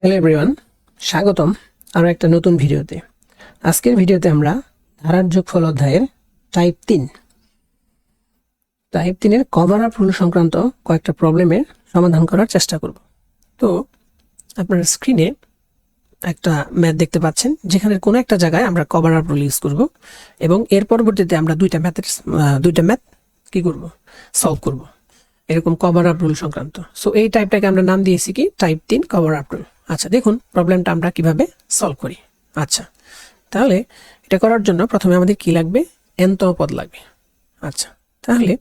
Hello everyone, স্বাগতম আরও একটা নতুন ভিডিওতে। আজকের ভিডিওতে আমরা ধারার যোগফল অধ্যায়ের টাইপ 3 এর কভার আপ রুল সংক্রান্ত কয়েকটা প্রবলেমের সমাধান করার চেষ্টা করব। তো আপনারা স্ক্রিনে একটা ম্যাথ দেখতে পাচ্ছেন, যেখানে কোনো একটা জায়গায় আমরা কভার আপ রুল ইউজ করব এবং এর পরবর্তীতে আমরা দুইটা ম্যাথ কি করব, সলভ করব, এরকম কভার আপ রুল সংক্রান্ত। সো এই টাইপটাকে আমরা নাম দিয়েছি কি টাইপ 3 কভার আপ রুল। আচ্ছা, দেখুন প্রবলেমটা আমরা কিভাবে সলভ করি। আচ্ছা, তাহলে এটা করার জন্য প্রথমে আমাদের কি লাগবে, nতম পদ লাগবে। আচ্ছা, তাহলে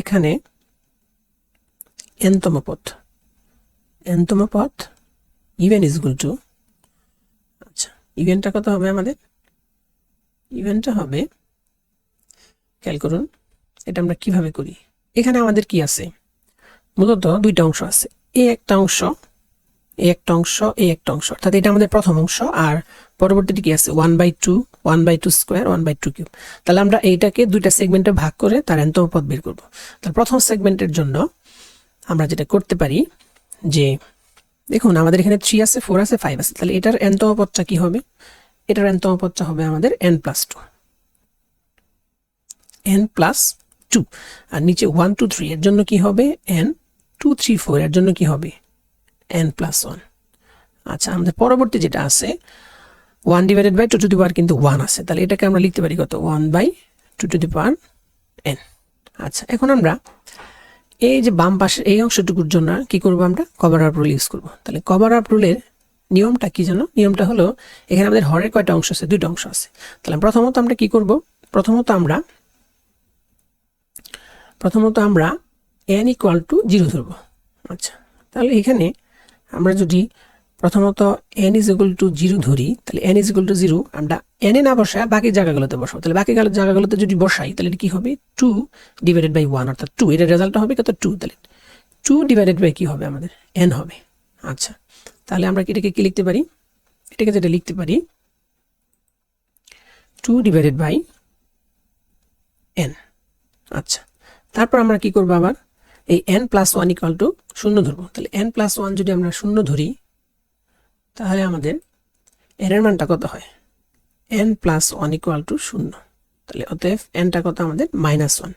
এখানে nতম পদ ইভেন ইজ ইকুয়াল টু, আচ্ছা ইভেনটা কত হবে আমাদের, ইভেনটা হবে, খেয়াল করুন এটা আমরা কিভাবে করি। এখানে আমাদের কি আছে, মূলত দুইটা অংশ আছে, এই একটা অংশ, অর্থাৎ এটা আমাদের প্রথম অংশ, আর পরবর্তীতে কি আছে 1/2 স্কোয়ার 1/2 কিউব। তাহলে আমরা এইটাকে দুইটা সেগমেন্টে ভাগ করে তার nতম পদ বের করব। তাহলে প্রথম সেগমেন্টের জন্য আমরা যেটা করতে পারি যে, দেখুন আমাদের এখানে 3 আছে, 4 আছে, 5 আছে, তাহলে এটার nতম পদটা কি হবে, এটার nতম পদটা হবে আমাদের n+2, আর নিচে 1 2 3 এর জন্য কি হবে n2 3 4 এর জন্য কি হবে n+1। আচ্ছা, আমাদের পরবর্তী যেটা আছে 1/2 কিন্তু 1 আছে, তাহলে এটাকে আমরা লিখতে পারি কত, 1/2n। আচ্ছা, এখন আমরা এই যে বাম পাশের এই অংশটুকুর জন্য কি করব, আমরা কভার আপ রুল ইউজ করব। তাহলে কভার আপ রুলের নিয়মটা কি জানো, নিয়মটা হলো এখানে আমাদের হরের কয়টা অংশ আছে, দুইটা অংশ আছে। তাহলে প্রথমত আমরা কি করব, প্রথমত আমরা n = 0 ধরব। আচ্ছা, তাহলে এখানে আমরা যদি প্রথমত n = 0 ধরি, তাহলে n = 0 আমরা n এ না বসায় বাকি জায়গাগুলোতে বসাবো। তাহলে বাকি জায়গাগুলোতে যদি বসাই তাহলে কি হবে, 2/1, অর্থাৎ 2, এটার রেজাল্টটা হবে কত 2। তাহলে 2/, কি হবে আমাদের n হবে। আচ্ছা, তাহলে আমরা এটাকে কি লিখতে পারি, এটাকে যেটা লিখতে পারি 2/n। আচ্ছা, তারপর আমরা কি করবো, আবার এই n+1 = 0 ধরবো। তাহলে n+1 যদি আমরা 0 ধরি তাহলে আমাদের n এর মানটা কত হয়, n+1 = 0। তাহলে অতএব nটা কত আমাদের -1।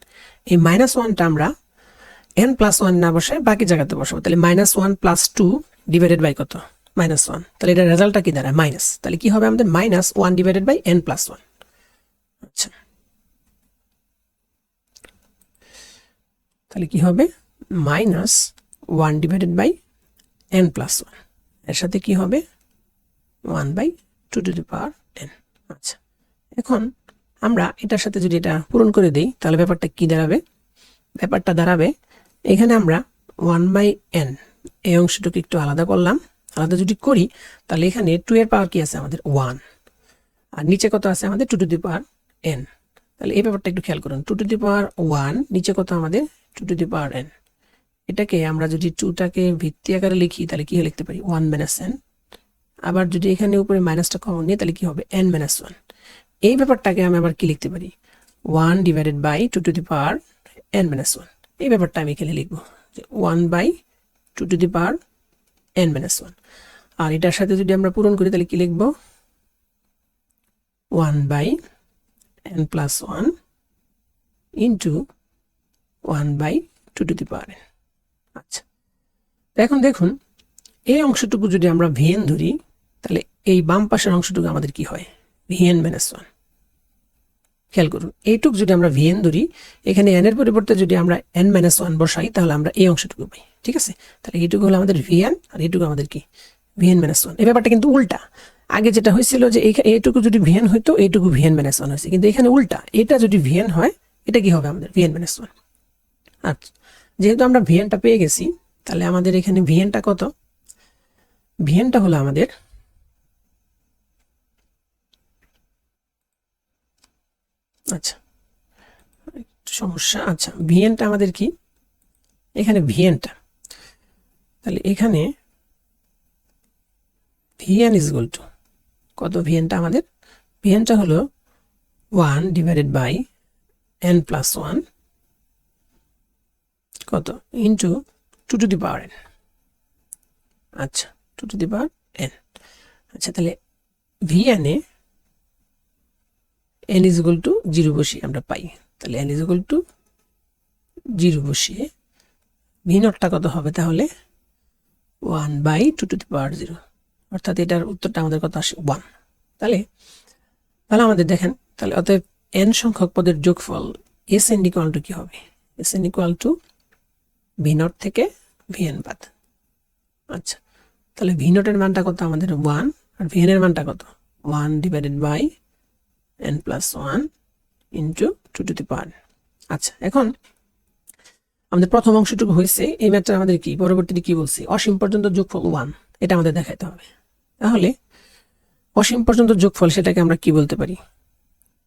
এই -1টা আমরা n+1 না বসে বাকি জায়গাতে বসাবো। তাহলে -1 + 2 / কত, -1। তাহলে এটার রেজাল্টটা কি দাঁড়ায় মাইনাস। তাহলে কি হবে আমাদের -1/n+1। আচ্ছা, তাহলে কি হবে -1/n+1, এর সাথে কি হবে 1/2n। আচ্ছা, এখন আমরা এটার সাথে যদি এটা পূরণ করে দেই তাহলে ব্যাপারটা কি দাঁড়াবে, ব্যাপারটা দাঁড়াবে এখানে আমরা 1/n এই অংশটুকু একটু আলাদা করলাম, আলাদা যদি করি তাহলে এখানে 2 এর পাওয়ার কি আছে আমাদের 1, আর নিচে কত আছে আমাদের 2n। তাহলে এই ব্যাপারটা একটু খেয়াল করুন, 2n, নিচে কত আমাদের 2n। এটাকে আমরা যদি 2টাকে ভিত্তি আকারে লিখি তাহলে কি লিখতে পারি 1 - n। আবার যদি এখানে উপরে মাইনাসটা কমন নিই তাহলে কি হবে n-1। এই ব্যাপারটাকে আমি আবার কি লিখতে পারি 1/2n-1। এই ব্যাপারটা আমি এখানে লিখবো যে 1/2n-1। আর এটার সাথে যদি আমরা পূরণ করি তাহলে কি লিখবো 1/n+1 * 1/2n। আচ্ছা, এখন দেখুন এই অংশটুকু যদি আমরা vn ধরি তাহলে এই বাম পাশের অংশটুকু আমাদের কি হয় vn-1। খেয়াল করুন এইটুকু যদি আমরা vn ধরি, এখানে n এর পরিবর্তে যদি আমরা n-1 বসাই তাহলে আমরা এই অংশটুকু পাই। ঠিক আছে, তাহলে এইটুকু হলো আমাদের vn আর এইটুকু আমাদের কি vn-1। এই ব্যাপারটা কিন্তু উল্টা, আগে যেটা হয়েছিল যে এইটুকু যদি vn হইতো এইটুকু vn-1 হয়েছে, কিন্তু এখানে উল্টা, এটা যদি vn হয় এটা কি হবে আমাদের vn-1। আচ্ছা, যেহেতু আমরা vnটা পেয়ে গেছি তাহলে আমাদের এখানে vnটা কত, vnটা হলো আমাদের আচ্ছা একটু সমস্যা। আচ্ছা, vnটা আমাদের কি, এখানে vnটা, তাহলে এখানে vn = কত, vnটা আমাদের, vnটা হলো 1/n+1 কত * 2n। আচ্ছা, 2 টু দি পাওয়ার n। আচ্ছা, তাহলে vn A n is equal to 0 বসিয়ে আমরা পাই, তাহলে n ইজ ইকুয়াল টু 0 বসিয়ে ভি নটটা কত হবে তাহলে 1/2 টু দি পাওয়ার 0, অর্থাৎ এটার উত্তরটা আমাদের কত আসে 1। তাহলে আমাদের দেখেন, তাহলে অতএব n সংখ্যক পদের যোগফল Sn ইকুয়াল টু কি হবে? Sn equal to V naught থেকে vn বাদ। আচ্ছা, তাহলে ভি নটের মানটা কত আমাদের 1, আর vn এর মানটা কত 1/n+1 ইন্টু 2 টু দি পাওয়ার। আচ্ছা, এখন আমাদের প্রথম অংশটুকু হয়েছে। এই ম্যাথটা আমাদের কি পরবর্তীতে কি বলছি? অসীম পর্যন্ত যোগফল 1, এটা আমাদের দেখাইতে হবে। তাহলে অসীম পর্যন্ত যোগফল সেটাকে আমরা কি বলতে পারি?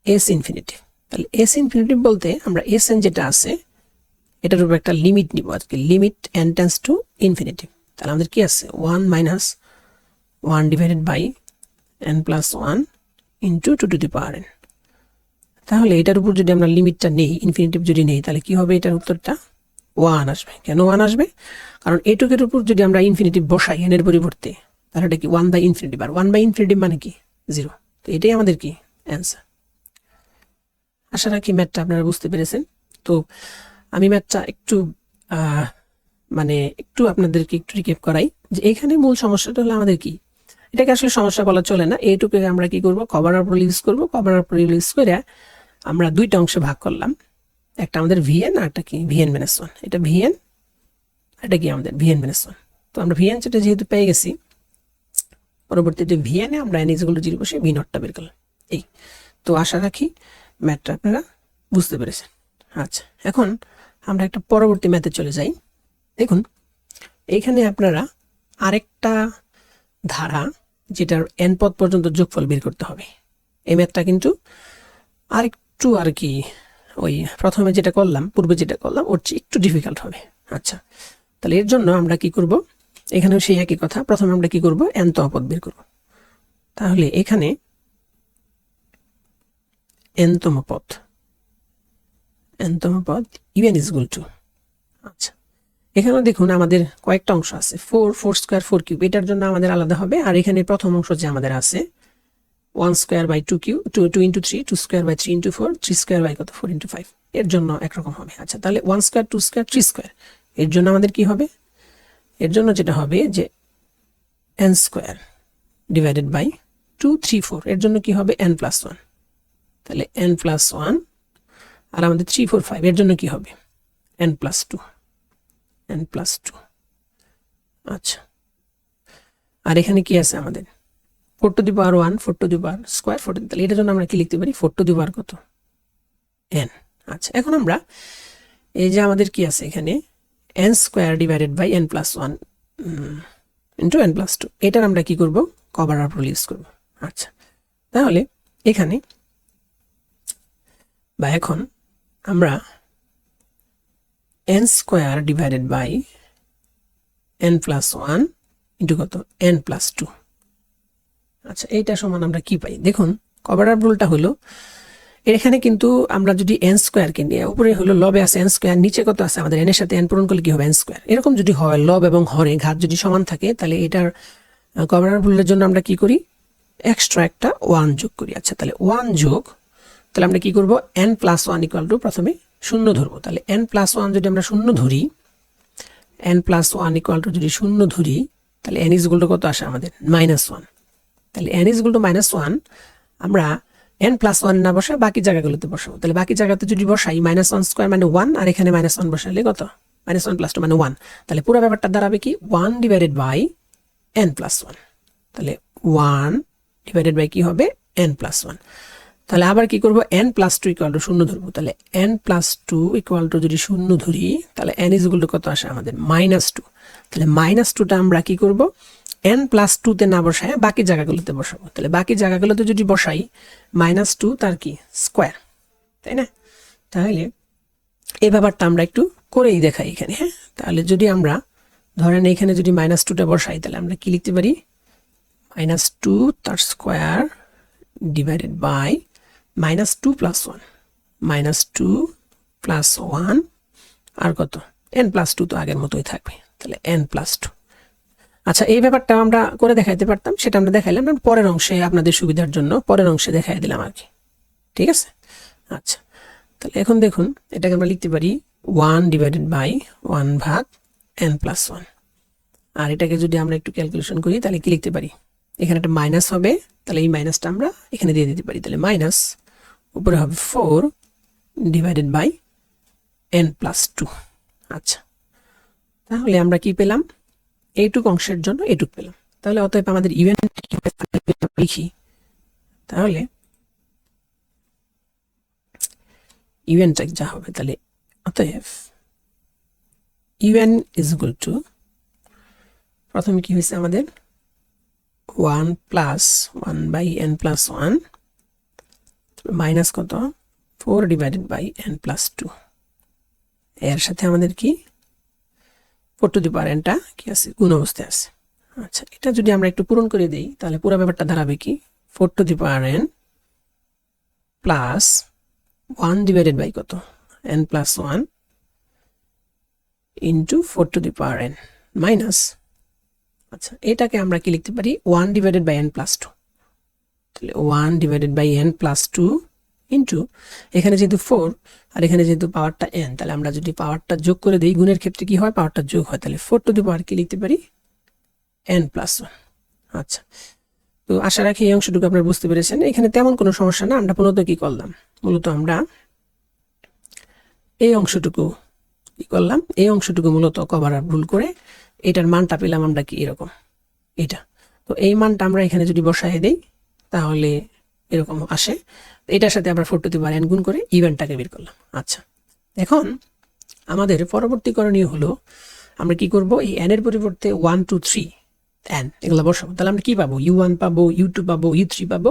S infinitive. তাহলে এস ইনফিনিটিভ বলতে আমরা এস এন যেটা আছে এটার উপর একটা লিমিট নিব আজকে, limit n tends to infinitive. তাহলে আমাদের কি আছে 1 - 1/n+1 into 2 to the power n। তাহলে এটার উপর যদি আমরা লিমিটটা নেই, ইনফিনিটিভ যদি নেই, তাহলে কি হবে? এটার উত্তরটা 1 আসবে। কেন 1 আসবে? কারণ এটুকের উপর যদি আমরা ইনফিনিটিভ বসাই n এর পরিবর্তে, তাহলে এটা কি 1/ইনফিনিটিভ, আর 1/ইনফিনিটিভ মানে কি 0। তো এটাই আমাদের কি অ্যান্সার। আশা রাখি ম্যাথটা আপনারা বুঝতে পেরেছেন। তো আমি ম্যাথটা একটু একটু আপনাদেরকে একটু রিক্যাপ করাই যে এখানে মূল সমস্যাটা হলো আমাদের কি, এটাকে আসলে সমস্যা বলা চলে না, এইটুকু আমরা কি করব? কভার আপ ইউজ করব। কভার আপ ইউজ করে আমরা দুইটা অংশে ভাগ করলাম, একটা আমাদের vn আর একটা কি vn-1। এটা vn, এটা কি আমাদের vn-1। তো আমরা vn যেটা যেহেতু পেয়ে গেছি, পরবর্তীতে vn এ আমরা n = 0 বসে v নটটা বের করলাম। এই তো আশা রাখি ম্যাথটা আপনারা বুঝতে পেরেছেন। আচ্ছা, এখন আমরা একটা পরবর্তী ম্যাথে চলে যাই। দেখুন, এইখানে আপনারা আরেকটা ধারা, যেটার n পদ পর্যন্ত যোগফল বের করতে হবে। এই ম্যাথটা কিন্তু আরেকটু আর কি ওই প্রথমে যেটা করলাম, পূর্বে যেটা করলাম ওর চেয়ে একটু ডিফিকাল্ট হবে। আচ্ছা, তাহলে এর জন্য আমরা কি করব? এখানেও সেই একই কথা, প্রথমে আমরা কি করব? n তম পদ বের করব। তাহলে এখানে n-তম পদ un is equal to, আচ্ছা, এখানে দেখুন আমাদের কয়েকটা অংশ আছে, 4 4² 4 কিউব, এটার জন্য আমাদের আলাদা হবে। আর এখানে প্রথম অংশ যে আমাদের আছে 1² 2 × 3, 2² 3 × 4, 3² কত 4 × 5, এর জন্য একরকম হবে। আচ্ছা, তাহলে 1² 2² 3², এর জন্য আমাদের কি হবে? এর জন্য যেটা হবে যে n² / 2 3 4, এর জন্য কি হবে? n+1। তাহলে n+1, আর আমাদের 3 4 5, এর জন্য কি হবে? n+2। আচ্ছা, আর এখানে কি আছে আমাদের 4 to the power 1, 4 to the power square 4, তাহলে এটার জন্য আমরা কি লিখতে পারি? 4 টু দি পাওয়ার কত? n। আচ্ছা, এখন আমরা এই যে আমাদের কি আছে এখানে n² / n+1 ইন্টু n+2, এটার আমরা কি করব? কভার আপ রুল ইউজ করব। আচ্ছা, তাহলে এখানে বা এখন আমরা n² / n+1 ইন্টু কত? n+2। আচ্ছা, এইটা সমান আমরা কি পাই? দেখুন, কভার আপ রুলটা হলো এখানে কিন্তু আমরা যদি n² কে নিয়ে, উপরে হলো লবে আছে n², নিচে কত আছে আমাদের n এর সাথে n পূরণ করলে কি হবে? n²। এরকম যদি হয় লব এবং হরে ঘাত যদি সমান থাকে, তাহলে এটার কভার আপ রুলের জন্য আমরা কি করি? এক্সট্রা একটা 1 যোগ করি। আচ্ছা, তাহলে 1 যোগ, তাহলে আমরা কি করব? n+1 = প্রথমে 0 ধরবো। তাহলে n+1 যদি আমরা 0 ধরি, n+1 = যদি 0 ধরি, তাহলে n = কত আসে আমাদের? -1। তাহলে n = -1, আমরা n+1 না বসে বাকি জায়গাগুলোতে বসাবো। তাহলে বাকি জায়গাতে যদি বসাই -1² মানে 1, আর এখানে -1 বসালে কত? -1 + 2 মানে 1। তাহলে পুরো ব্যাপারটা দাঁড়াবে কি? 1/n+1। তাহলে 1/ কি হবে? n+1। তাহলে আবার কি করব? n+2 = 0 ধরবো। তাহলে n+2 = যদি 0 ধরি, তাহলে n = কত আসে আমাদের? -2। তাহলে -2টা আমরা কি করব? n+2 তে না বসায় বাকি জায়গাগুলোতে বসাবো। তাহলে বাকি জায়গাগুলোতে যদি বসাই -2 তার কি স্কয়ার, তাই না? তাহলে এই ব্যাপারটা আমরা একটু করেই দেখাই এখানে। হ্যাঁ, তাহলে যদি আমরা ধরেন এখানে যদি -2টা বসাই, তাহলে আমরা কি লিখতে পারি? -2 তার স্কয়ার ডিভাইডেড বাই -2 + 1, -2 + 1 আর কত? n+2 তো আগের মতোই থাকবে। তাহলে n+2। আচ্ছা, এই ব্যাপারটা আমরা করে দেখাইতে পারতাম, সেটা আমরা দেখাইলাম, আমরা পরের অংশে আপনাদের সুবিধার জন্য পরের অংশে দেখাই দিলাম আর কি। ঠিক আছে। আচ্ছা, তাহলে এখন দেখুন এটাকে আমরা লিখতে পারি 1/1/n+1। আর এটাকে যদি আমরা একটু ক্যালকুলেশন করি তাহলে কি লিখতে পারি, এখানে একটা মাইনাস হবে, তাহলে এই মাইনাসটা আমরা এখানে দিয়ে দিতে পারি, তাহলে মাইনাস উপরে হবে 4/n+2। আচ্ছা, তাহলে আমরা কি পেলাম, এইটুক অংশের জন্য এইটুক পেলাম। তাহলে অতএব আমাদের ইভেন লিখি, তাহলে ইভেনটা যা হবে, তাহলে অতএব ইভেন ইজ ইকুয়াল টু, প্রথমে কি হয়েছে আমাদের 1+1/n+1 মাইনাস কত 4/n+2, এর সাথে আমাদের কি 4n কি আছে, গুণ অবস্থায় আছে। আচ্ছা, এটা যদি আমরা একটু পূরণ করে দিই তাহলে পুরো ব্যাপারটা দাঁড়াবে কি 4n প্লাস 1/ কত n+1 ইন্টু 4n মাইনাস, আচ্ছা এটাকে আমরা কি লিখতে পারি 1/n+2, তাহলে 1/n+2 ইন্টু এখানে যেহেতু 4 আর এখানে যেহেতু পাওয়ারটা n, তাহলে আমরা যদি পাওয়ারটা যোগ করে দিই, গুণের ক্ষেত্রে কি হয় পাওয়ারটা যোগ হয়, তাহলে 4 কি লিখতে পারি n+1। আচ্ছা, তো আশা রাখি এই অংশটুকু আপনারা বুঝতে পেরেছেন। এখানে তেমন কোনো সমস্যা না, আমরা মূলত কি করলাম, মূলত আমরা এই অংশটুকু কি করলাম, এই অংশটুকু মূলত কভার আপ রুল করে এটার মানটা পেলাম আমরা কি এরকম এটা। তো এই মানটা আমরা এখানে যদি বসায় দেই তাহলে এরকম আসে, এটার সাথে আমরা 4n গুণ করে ইভেন্টটাকে বের করলাম। আচ্ছা, এখন আমাদের পরবর্তী করণীয় হলো আমরা কি করব, এই n এর পরিবর্তে 1 2 3 n এগুলো বসাবো। তাহলে আমরা কি পাবো, u1 পাবো, u2 পাবো, u3 পাবো,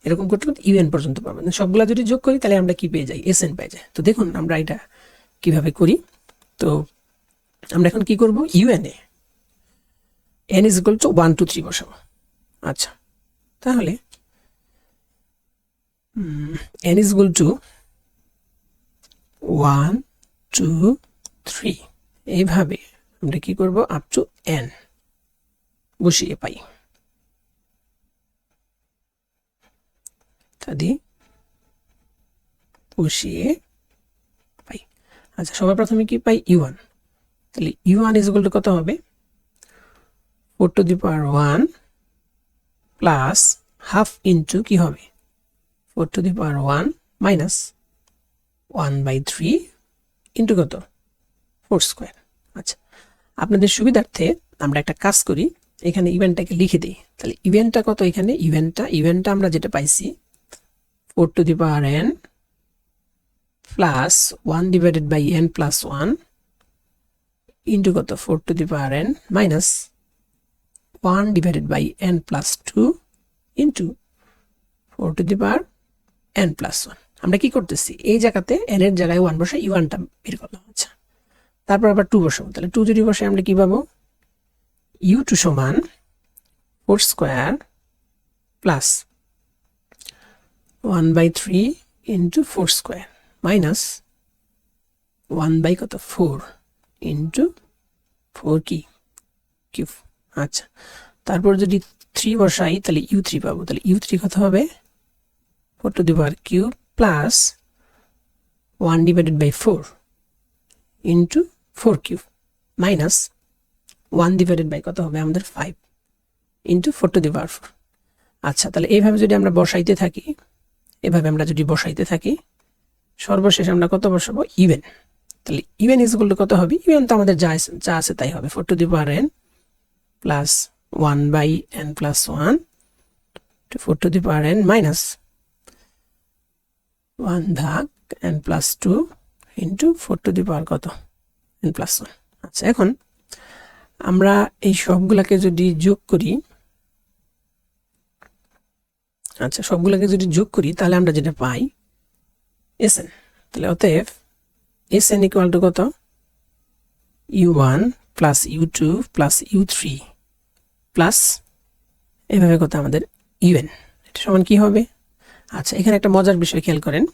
এরকম করতে করতে un পর্যন্ত পাবো। সবগুলা যদি যোগ করি তাহলে আমরা কি পেয়ে যাই, sn পেয়ে যাই। তো দেখুন আমরা এটা কিভাবে করি। তো আমরা এখন কি করব, un A n is equal to 1 2 3 বসাবো। আচ্ছা, তাহলে n ইজ ইকুয়াল টু 1 2 3, এইভাবে আমরা কি করব আপ টু n বসিয়ে পাই, ইত্যাদি বসিয়ে পাই। আচ্ছা, সবার প্রথমে কি পাই u1, তাহলে u1 ইজ ইকুয়াল টু কত হবে 4n প্লাস হাফ ইন্টু কি হবে 4n মাইনাস 1/3 ইন্টু কত 4²। আচ্ছা, আপনাদের সুবিধার্থে আমরা একটা কাজ করি, এখানে ইভেন্টটাকে লিখে দিই। তাহলে ইভেন্টটা কত, এখানে ইভেন্টটা আমরা যেটা পাইছি 4n প্লাস 1/n+1 ইন্টু কত 4n minus 1/n+2 into 4n+1। আমরা কি করতেছি, এই জায়গাতে n এর জায়গায় 1 বসে u1টা বের করলাম। আচ্ছা, তারপর আবার 2 বসাবো, তাহলে 2 যদি বসে আমরা কি পাবো u2 সমান 4² প্লাস 1/3 ইন্টু 4² মাইনাস 1 কত 4 ইন্টু 4 কি কিউব। আচ্ছা, তারপর যদি 3 বসাই তাহলে u3 পাবো, তাহলে u3 কত হবে 4³ প্লাস 1/4 ইন্টু 4³ মাইনাস 1/ কত হবে আমাদের 5 ইন্টু 4²। আচ্ছা, তাহলে এইভাবে যদি আমরা বসাইতে থাকি, এভাবে আমরা যদি বসাইতে থাকি, সর্বশেষ আমরা কত বসাবো ইভেন। তাহলে ইভেন ইজ ইকুয়াল টু কত হবে, ইভেন তো আমাদের যা আছে তাই হবে 4n plus 1/n+1 to 4n minus 1/n+2 into 4 কত n+1। আচ্ছা, এখন আমরা এই সবগুলাকে যদি যোগ করি, আচ্ছা সবগুলোকে যদি যোগ করি তাহলে আমরা যেটা পাই sn। তাহলে অতএব sn ইকুয়াল টু কত u1 plus u2 plus u3 plus এভাবে কত আমাদের un, এটা সমান কি হবে। আচ্ছা, এখানে একটা মজার বিষয় খেয়াল করেন,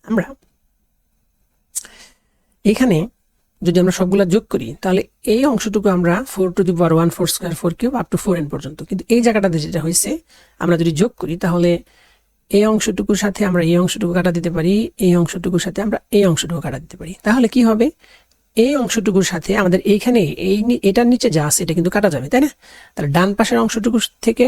আমরা এখানে যদি আমরা সবগুলা যোগ করি তাহলে এই অংশটুকু আমরা 4 to the power 1 4 square 4 cube up to 4n পর্যন্ত, কিন্তু এই জায়গাটাতে যেটা হয়েছে আমরা যদি যোগ করি তাহলে এই অংশটুকুর সাথে আমরা এই অংশটুকু কাটা দিতে পারি, এই অংশটুকুর সাথে আমরা এই অংশটুকু কাটা দিতে পারি। তাহলে কি হবে, এই অংশটুকুর সাথে আমাদের এইখানে এটার নিচে যা আছে এটা কিন্তু কাটা যাবে, তাই না? তাহলে ডান পাশের অংশটুকু থেকে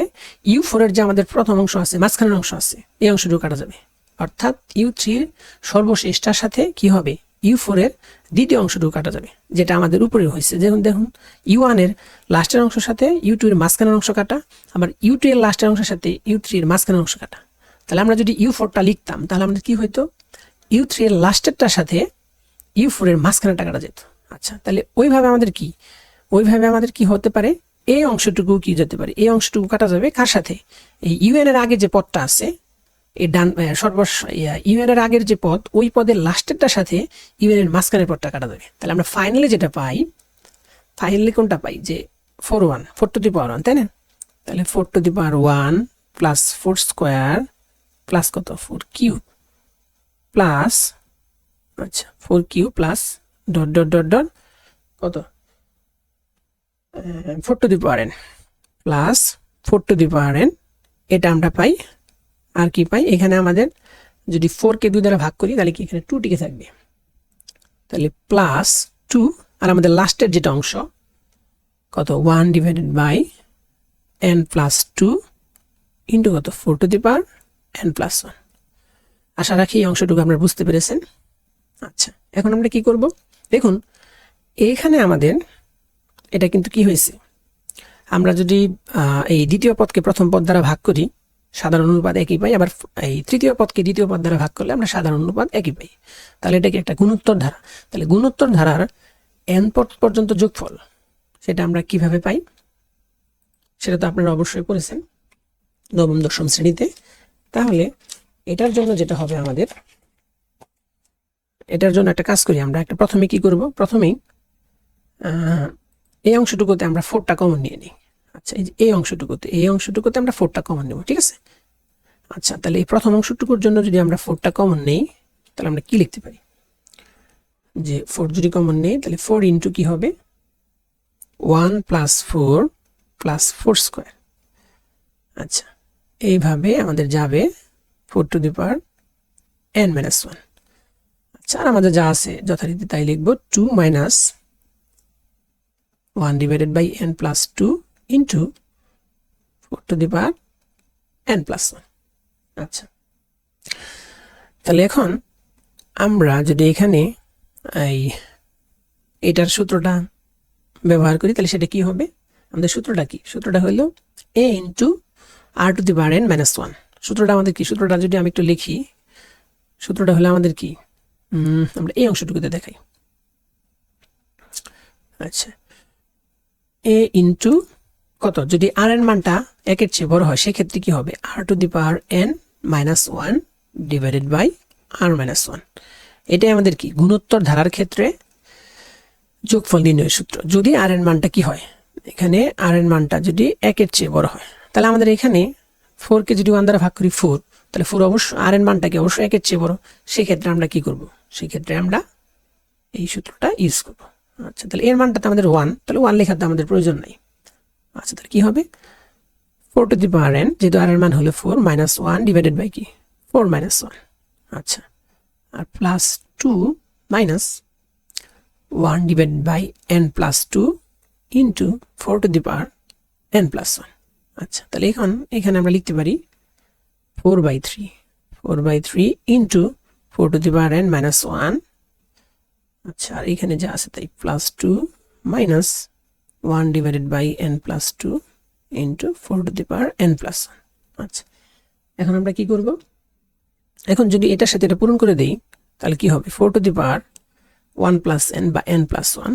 U4 এর যে আমাদের প্রথম অংশ আছে, মাঝখানের অংশ আছে, এই অংশটুকু কাটা যাবে। অর্থাৎ U3 এর সর্বশেষটার সাথে কি হবে, U4 এর দ্বিতীয় অংশটুকু কাটা যাবে, যেটা আমাদের উপরে হয়েছে। যেমন দেখুন U1 এর লাস্টের অংশের সাথে U2 এর মাঝখানের অংশ কাটা, আবার U2 এর লাস্টের অংশের সাথে U3 এর মাঝখানের অংশ কাটা। তাহলে আমরা যদি U4টা লিখতাম তাহলে আমাদের কি হইতো, U3 এর লাস্টেরটার সাথে U4 এর মাঝখানেটা কাটা যেত। আচ্ছা, তাহলে ওইভাবে আমাদের কি হতে পারে, এই অংশটুকু কি যেতে পারে, এই অংশটুকু কাটা যাবে কার সাথে, এই UN এর আগে যে পদটা আছে, এই ডান UN এর আগের যে পদ, ওই পদের লাস্টেরটার সাথে UN এর মাঝখানের পদটা কাটা যাবে। তাহলে আমরা ফাইনালি যেটা পাই, ফাইনালি কোনটা পাই, যে 4 টু দি পাওয়ার 1, তাই না? তাহলে 4 to the power 1 plus 4 square plus কত 4 কিউব প্লাস, আচ্ছা 4 cube plus dot dot dot dot কত 4 to the power n plus 4 to the power n, এটা আমরা পাই। আর কি পাই, এখানে আমাদের যদি 4 কে 2 দ্বারা ভাগ করি তাহলে কি এখানে 2 টিকে থাকবে, তাহলে প্লাস 2, আর আমাদের লাস্টের যেটা অংশ কত 1 divided by n plus 2 into কত 4 to the power n plus 1। আশা রাখি এই অংশটুকু আপনারা বুঝতে পেরেছেন। আচ্ছা, এখন আমরা কি করব, দেখুন এইখানে আমাদের এটা কিন্তু কি হয়েছে, আমরা যদি এই দ্বিতীয় পদকে প্রথম পদ দ্বারা ভাগ করি সাধারণ অনুপাত একই পাই, আবার এই তৃতীয় পদকে দ্বিতীয় পদ দ্বারা ভাগ করলে আমরা সাধারণ অনুপাত একই পাই। তাহলে এটা কি একটা গুণোত্তর ধারা। তাহলে গুণোত্তর ধারার n পদ পর্যন্ত যোগফল সেটা আমরা কিভাবে পাই, সেটা তো আপনারা অবশ্যই পড়েছেন নবম দশম শ্রেণীতে। তাহলে এটার জন্য যেটা হবে, আমাদের এটার জন্য একটা কাজ করি আমরা, একটা প্রথমে কি করব, প্রথমেই এই অংশটুকুতে আমরা 4টা কমন নিয়ে নিই। আচ্ছা, এই অংশটুকুতে আমরা 4টা কমন নেব, ঠিক আছে? আচ্ছা, তাহলে এই প্রথম অংশটুকুর জন্য যদি আমরা 4টা কমন নেই তাহলে আমরা কি লিখতে পারি, যে 4 যদি কমন নেই তাহলে 4 ইন্টু কি হবে 1 প্লাস 4 প্লাস 4 স্কোয়ার। আচ্ছা, এইভাবে আমাদের যাবে 4 to the power n minus 1। আচ্ছা, আর আমাদের যা আছে যথারীতি তাই লিখব, 2 minus 1 divided by n plus 2 into 4 to the power n plus 1। আচ্ছা, তাহলে এখন আমরা যদি এখানে এটার সূত্রটা ব্যবহার করি তাহলে সেটা কি হবে, আমাদের সূত্রটা কি, সূত্রটা হলো a into r to the power n minus 1। সূত্রটা আমাদের কি, সূত্রটা যদি আমি একটু লিখি, সূত্রটা হলো আমাদের কি, আমরা এই অংশটুকুতে দেখাই। আচ্ছা, a ইন্টু কত, যদি r এর মানটা 1 এর চেয়ে বড় হয় সেক্ষেত্রে কি হবে, r to the power n minus 1 divided by r minus 1। এটাই আমাদের কি গুণোত্তর ধারার ক্ষেত্রে যোগফল নির্ণয়ের সূত্র। যদি r এর মানটা কি হয়, এখানে r এর মানটা যদি 1 এর চেয়ে বড় হয় তাহলে আমাদের এখানে 4 কে যদি 1 দ্বারা ভাগ করি 4, তাহলে 4 অবশ্যই r এর মানটা কি অবশ্যই 1 এর চেয়ে বড়, সেক্ষেত্রে আমরা কি করব, সেক্ষেত্রে আমরা এই সূত্রটা ইউজ করব। আচ্ছা, তাহলে এর মানটা তো আমাদের 1, তাহলে 1 লেখার তো আমাদের প্রয়োজন নাই। আচ্ছা, তাহলে কি হবে 4 টু দি পাওয়ার n, যেহেতু r এর মান হলো 4 মাইনাস 1 ডিভাইডেড বাই কি 4 মাইনাস 1। আচ্ছা, আর plus 2 minus 1 divided by n plus 2 into 4 to the power n plus 1। আচ্ছা, তাহলে এখানে আমরা লিখতে পারি 4/3 into 4 to the power n minus 1। আচ্ছা, আর এখানে যা আছে তাই plus 2 minus 1 divided by n plus 2 into 4 to the power n plus 1। আচ্ছা, এখন আমরা কি করব, এখন যদি এটার সাথে এটা পূরণ করে দেই তাহলে কি হবে 4 to the power 1 plus n বা n প্লাস 1,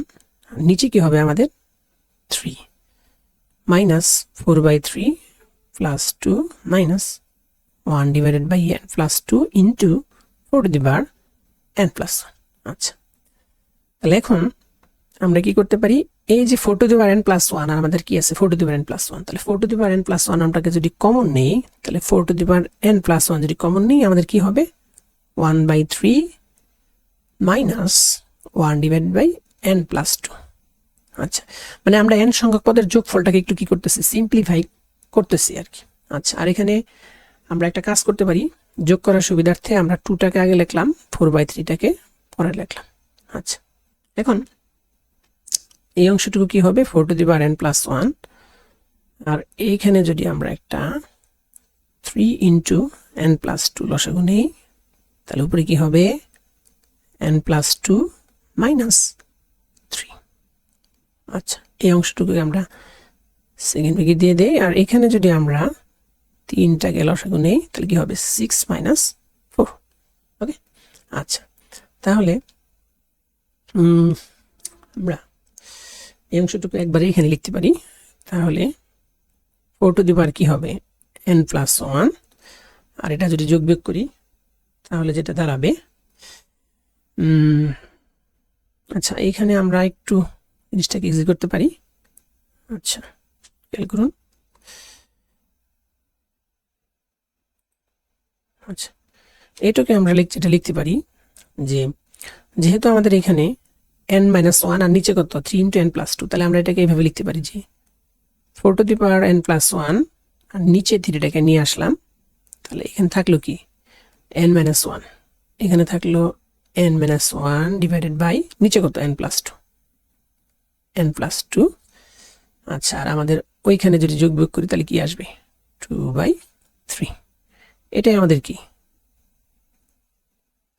নিচে কি হবে আমাদের 3 minus 4/3 plus 2 minus 1 divided by n plus 2 into 4 to the power n plus 1। আচ্ছা, তাহলে এখন আমরা কি করতে পারি, এই যে 4 to the power n plus 1 আর আমাদের কি আছে 4 to the power n plus 1, তাহলে 4 to the power n plus 1 আমরাকে যদি কমন নেই তাহলে 4 to the power n plus 1 যদি কমন নেই আমাদের কি হবে 1/3 minus 1 divided by n plus 2। আচ্ছা, মানে আমরা n সংখ্যক পদের যোগফলটাকে একটু কি করতেছি, সিম্পলিফাই করতেছি আর কি। আচ্ছা, আর এখানে আমরা একটা কাজ করতে পারি, যোগ করার সুবিধার্থে আমরা 2টাকে আগে লিখলাম, 4/3টাকে পরে লিখলাম। আচ্ছা, এখন এই অংশটুকু কি হবে, 4 to the power n plus 1, আর এইখানে যদি আমরা একটা 3 ইন্টু n প্লাস 2 লসাগু নেই, তাহলে উপরে কি হবে, n প্লাস 2 মাইনাস 3। আচ্ছা, এই অংশটুকুকে আমরা সেকেন্ড ব্র্যাকেট দিয়ে দেই, আর এখানে যদি আমরা 3টাকে লসাগু নেই, তাহলে কি হবে, 6 মাইনাস 4। ওকে, আচ্ছা, তাহলে আমরা এই অংশটুকু একবারে এখানে লিখতে পারি। তাহলে 4 টু দি পাওয়ার কি হবে, n প্লাস 1, আর এটা যদি যোগ বিয়োগ করি তাহলে যেটা দাঁড়াবে, আচ্ছা, এখানে আমরা একটু জিনিসটাকে ইজি করতে পারি। আচ্ছা, খেয়াল করুন। আচ্ছা, এটাকে আমরা যেটা লিখতে পারি যে যেহেতু আমাদের এখানে n মাইনাস 1 আর নিচে কত 3 ইন্টু n প্লাস 2, তাহলে আমরা এটাকে এইভাবে লিখতে পারি যে 4 to the power n plus 1 আর নিচে 3টাকে নিয়ে আসলাম, তাহলে এখানে থাকলো কি n মাইনাস 1, এখানে থাকলো n মাইনাস 1 ডিভাইডেড বাই নিচে কত n প্লাস 2, n প্লাস 2। আচ্ছা, আর আমাদের ওইখানে যদি যোগ বিয়োগ করি তাহলে কি আসবে, 2/3। এটাই আমাদের কি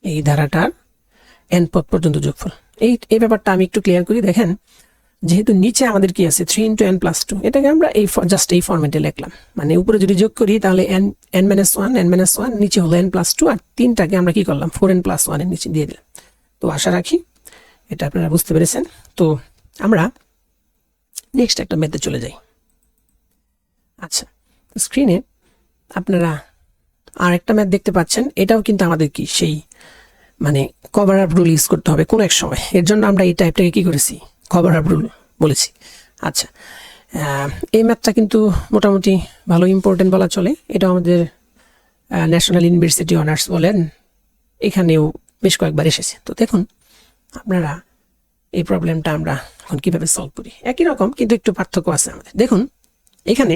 এই ধারাটার n পদ পর্যন্ত যোগফল। এই ব্যাপারটা আমি একটু ক্লিয়ার করি। দেখেন, যেহেতু নিচে আমাদের কি আছে 3 ইন্টু n প্লাস 2, এটাকে আমরা এই জাস্ট এই ফরম্যাটে লিখলাম, মানে উপরে যদি যোগ করি তাহলে n মাইনাস 1 নিচে হলো n প্লাস 2, আর 3টাকে আমরা কি করলাম 4n প্লাস 1 এর নিচে দিয়ে দিলাম। তো আশা রাখি এটা আপনারা বুঝতে পেরেছেন। তো আমরা নেক্সট একটা ম্যাথে চলে যাই। আচ্ছা, স্ক্রিনে আপনারা আর একটা ম্যাথ দেখতে পাচ্ছেন, এটাও কিন্তু আমাদের কি সেই মানে কভার আপ রুল ইউজ করতে হবে কোনো এক সময়, এর জন্য আমরা এই টাইপটাকে কি করেছি, কভার আপ রুল বলেছি। আচ্ছা, এই ম্যাথটা কিন্তু মোটামুটি ভালো ইম্পর্টেন্ট বলা চলে। এটা আমাদের ন্যাশনাল ইউনিভার্সিটি অনার্স বলেন, এখানেও বেশ কয়েকবার এসেছে। তো দেখুন আপনারা এই প্রবলেমটা আমরা এখন কিভাবে সলভ করি, একই রকম কিন্তু একটু পার্থক্য আছে আমাদের। দেখুন এখানে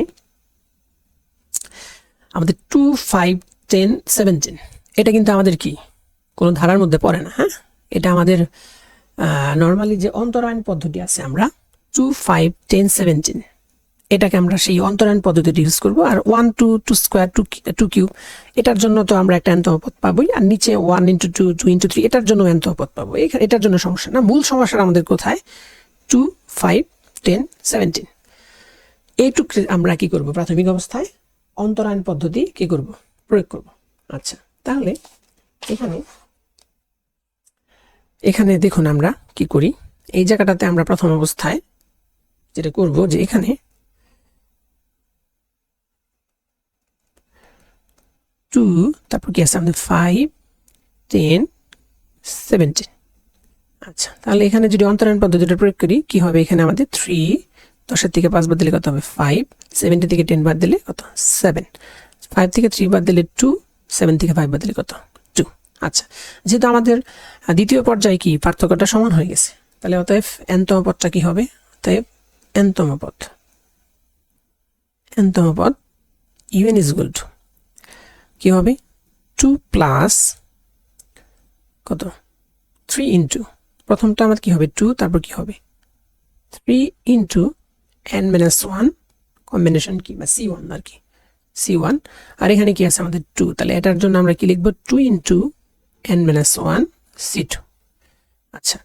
আমাদের 2, 5, 10, 17 এটা কিন্তু আমাদের কি কোনো ধারার মধ্যে পড়ে না। হ্যাঁ, এটা আমাদের নর্মালি যে অন্তরায়ন পদ্ধতি আছে, আমরা 2, 5, 10, 17 এটাকে আমরা সেই অন্তরায়ন পদ্ধতিটি ইউজ করব। আর 1, 2, 2 স্কোয়ার 2 কিউব এটার জন্য তো আমরা একটা nতম পদ পাবোই, আর নিচে 1 ইন্টু 2, 2 ইন্টু 3 এটার জন্য nতম পদ পাবো। এটার জন্য সমস্যা না, মূল সমস্যা আমাদের কোথায়, 2, 5, 10, 17 এইটুকু আমরা কি করব, প্রাথমিক অবস্থায় অন্তরায়ন পদ্ধতি কি করব, প্রয়োগ করব। আচ্ছা, তাহলে এখানে দেখুন আমরা কি করি, এই জায়গাটাতে আমরা প্রথম অবস্থায় যেটা করব যে এখানে 2, তারপর কি আছে আমাদের 5, 10, 17। আচ্ছা, তাহলে এখানে যদি অন্তরায়ন পদ্ধতিটা প্রয়োগ করি কি হবে, এখানে আমাদের 3, 10 থেকে 5 বাদ দিলে কত হবে 5, 70 থেকে 10 বাদ দিলে কত 7, 5 থেকে 3 বাদ দিলে 2, 7 থেকে 5 বাদ দিলে কত 2। আচ্ছা, যেহেতু আমাদের দ্বিতীয় পর্যায়ে কি পার্থক্যটা সমান হয়ে গেছে, তাহলে অতএব nতম পদটা কি হবে, অতএব nতম পদ ইভেন ইজ ইকুয়াল টু কি হবে, 2 প্লাস কত 3 ইন্টু প্রথমটা আমার কি হবে 2, তারপর কি হবে 3 ইন্টু n মাইনাস 1 কম্বিনেশন কি বা c1 আর কি c1, আর এখানে কি আছে আমাদের 2, তাহলে এটার জন্য আমরা কি লিখব 2 ইন্টু n মাইনাস 1 c2। আচ্ছা,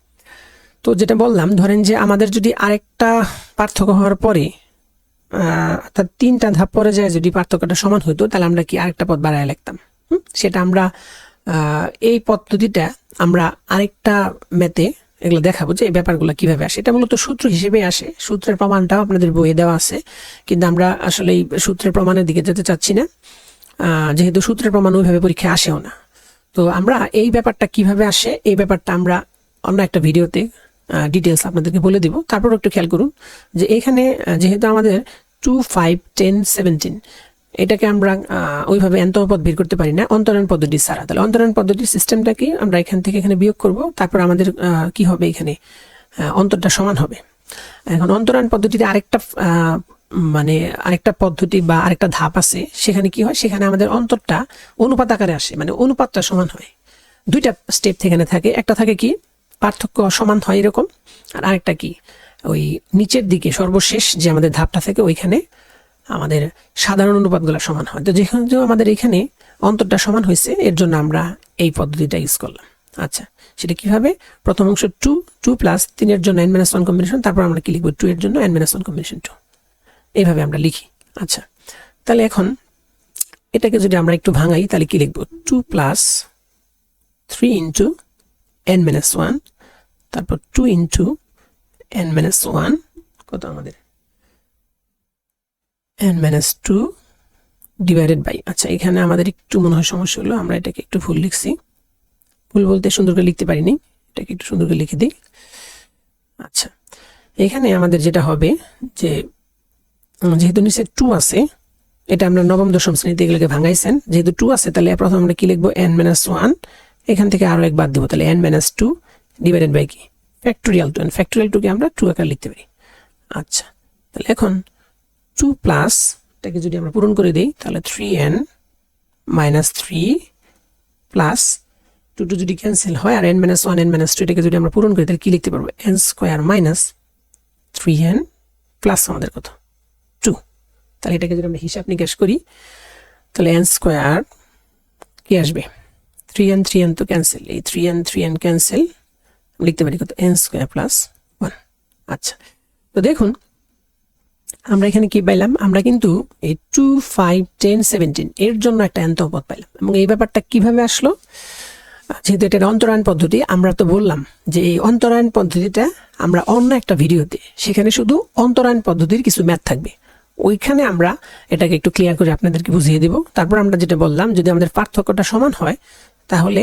তো যেটা বললাম, ধরেন যে আমাদের যদি আরেকটা পার্থক্য হওয়ার পরে অর্থাৎ 3টা ধাপ পরে যায় যদি পার্থক্যটা সমান হতো, তাহলে আমরা কি আরেকটা পদ বাড়ায় লিখতাম। সেটা আমরা এই পদ্ধতিটা আমরা আরেকটা ম্যাথে এগুলো দেখাবো যে এই ব্যাপারগুলো কিভাবে আসে। এটা মূলত সূত্র হিসেবে আসে, সূত্রের প্রমাণটাও আপনাদের বইয়ে দেওয়া আছে, কিন্তু আমরা আসলে এই সূত্রের প্রমাণের দিকে যেতে চাচ্ছি না, যেহেতু সূত্রের প্রমাণ ওইভাবে পরীক্ষায় আসেও না। তো আমরা এই ব্যাপারটা কিভাবে আসে এই ব্যাপারটা আমরা অন্য একটা ভিডিওতে ডিটেলস আপনাদেরকে বলে দিব। তারপর একটু খেয়াল করুন যে এখানে যেহেতু আমাদের 2, 5, 10, 17 এটাকে আমরা ওইভাবে nতম পদ বের করতে পারি না অন্তরায়ন পদ্ধতি ছাড়া, তাহলে অন্তরায়ন পদ্ধতির সিস্টেমটা কি, আমরা এখান থেকে এখানে বিয়োগ করব, তারপর আমাদের কি হবে এখানে অন্তরটা সমান হবে। এখন অন্তরায়ন পদ্ধতিতে আরেকটা পদ্ধতি বা আরেকটা ধাপ আছে, সেখানে কি হয়, সেখানে আমাদের অন্তরটা অনুপাত আকারে আসে, মানে অনুপাতটা সমান হয়। দুইটা স্টেপ সেখানে থাকে, একটা থাকে কি পার্থক্য সমান হয় এরকম, আর আরেকটা কি ওই নিচের দিকে সর্বশেষ যে আমাদের ধাপটা থাকে ওইখানে আমাদের সাধারণ অনুপাতগুলো সমান হয়। তো যেহেতু আমাদের এখানে অন্তরটা সমান হয়েছে, এর জন্য আমরা এই পদ্ধতিটা ইউজ করলাম। আচ্ছা, সেটা কিভাবে? প্রথম অংশ 2 প্লাস 3 জন্য n-1 কম্বিনেশন, তারপর আমরা কি লিখবো 2 এর জন্য n-1 কম্বিনেশন 2, এইভাবে আমরা লিখি। আচ্ছা, তাহলে এখন এটাকে যদি আমরা একটু ভাঙাই তাহলে কি লিখবো 2 প্লাস 3 ইন্টু n-1, তারপর 2 ইন্টু n-1 কত আমাদের n-2 ডিভাইডেড বাই, আচ্ছা এখানে আমাদের একটু মনে হয় সমস্যা হলো, আমরা এটাকে একটু ভুল লিখছি, ভুল বলতে সুন্দর করে লিখতে পারিনি, এটাকে একটু সুন্দর করে লিখে দিই। আচ্ছা, এখানে আমাদের যেটা হবে যে যেহেতু নিচে 2 আছে, এটা আমরা নবম দশম শ্রেণীতে এগুলোকে ভাঙাইছেন, যেহেতু 2 আছে তাহলে প্রথম আমরা কি লিখবো n-1, এখান থেকে আরো এক বাদ দেবো, তাহলে n-2 ডিভাইডেড বাই কি ফ্যাক্টোরিয়াল 2, ফ্যাক্টোরিয়াল 2 কে আমরা 2 আকারে লিখতে পারি। আচ্ছা, তাহলে এখন 2 প্লাস এটাকে যদি আমরা পূরণ করে দিই তাহলে 3n-3 প্লাস 2 যদি ক্যান্সেল হয় আর n-1 n-2 এটাকে যদি আমরা পূরণ করি তাহলে কি লিখতে পারবো n square minus 3n plus আমাদের কত 2। তাহলে এটাকে যদি আমরা হিসাব নিকাশ করি তাহলে n স্কয়ার কি আসবে 3n তো ক্যান্সেল, এই 3n ক্যান্সেল, লিখতে পারি কত n স্কয়ার প্লাস 1। আচ্ছা, তো দেখুন আমরা এখানে কি পাইলাম, আমরা কিন্তু এই 2, 5, 10, 17 এর জন্য একটা nতম পদ পাইলাম। এবং এই ব্যাপারটা কিভাবে আসলো, যেহেতু এটা অন্তরায়ন পদ্ধতি, আমরা তো বললাম যে এই অন্তরায়ন পদ্ধতিটা আমরা অন্য একটা ভিডিওতে, সেখানে শুধু অন্তরায়ন পদ্ধতির কিছু ম্যাথ থাকবে, ওইখানে আমরা এটাকে একটু ক্লিয়ার করে আপনাদেরকে বুঝিয়ে দেব। তারপর আমরা যেটা বললাম, যদি আমাদের পার্থক্যটা সমান হয় তাহলে